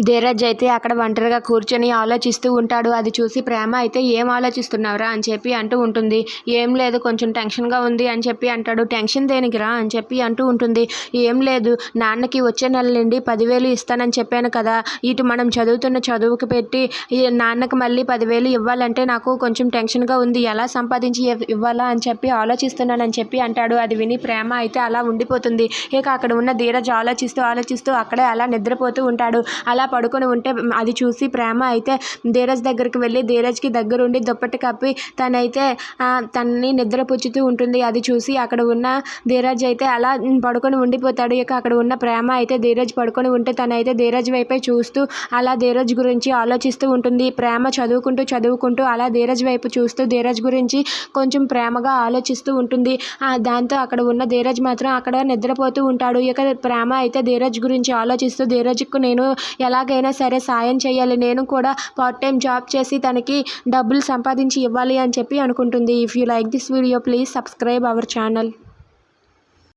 ధీరజ్ అయితే అక్కడ ఒంటరిగా కూర్చొని ఆలోచిస్తూ ఉంటాడు. అది చూసి ప్రేమ అయితే ఏం ఆలోచిస్తున్నావురా అని చెప్పి అంటూ ఉంటుంది. ఏం లేదు, కొంచెం టెన్షన్గా ఉంది అని చెప్పి అంటాడు. టెన్షన్ దేనికిరా అని చెప్పి అంటూ ఉంటుంది. ఏం లేదు, నాన్నకి వచ్చే నెల నుండి 10,000 ఇస్తానని చెప్పాను కదా, ఇటు మనం చదువుతున్న చదువుకు పెట్టి ఈ నాన్నకి మళ్ళీ 10,000 ఇవ్వాలంటే నాకు కొంచెం టెన్షన్గా ఉంది. ఎలా సంపాదించి ఇవ్వాలా అని చెప్పి ఆలోచిస్తున్నానని చెప్పి అంటాడు. అది విని ప్రేమ అయితే అలా ఉండిపోతుంది. ఇక అక్కడ ఉన్న ధీరజ్ ఆలోచిస్తూ అక్కడే అలా నిద్రపోతూ ఉంటాడు. అలా పడుకొని ఉంటే అది చూసి ప్రేమ అయితే ధీరజ్ దగ్గరికి వెళ్ళి ధీరజ్కి దగ్గరుండి దుప్పటి కప్పి తనైతే తనని నిద్రపుచ్చుతూ ఉంటుంది. అది చూసి అక్కడ ఉన్న ధీరజ్ అయితే అలా పడుకొని ఉండిపోతాడు. ఇక అక్కడ ఉన్న ప్రేమ అయితే ధీరజ్ పడుకొని ఉంటే తనైతే ధీరజ్ వైపే చూస్తూ అలా ధీరజ్ గురించి ఆలోచిస్తూ ఉంటుంది. ప్రేమ చదువుకుంటూ అలా ధీరజ్ వైపు చూస్తూ ధీరజ్ గురించి కొంచెం ప్రేమగా ఆలోచిస్తూ ఉంటుంది. దాంతో అక్కడ ఉన్న ధీరజ్ మాత్రం అక్కడ నిద్రపోతూ ఉంటాడు. ఇక ప్రేమ అయితే ధీరజ్ గురించి ఆలోచిస్తూ ధీరజ్కు నేను ఎలాగైనా సరే సాయం చేయాలి, నేను కూడా పార్ట్ టైం జాబ్ చేసి తనకి డబ్బులు సంపాదించి ఇవ్వాలి అని చెప్పి అనుకుంటుంది. If you like this video please subscribe our channel.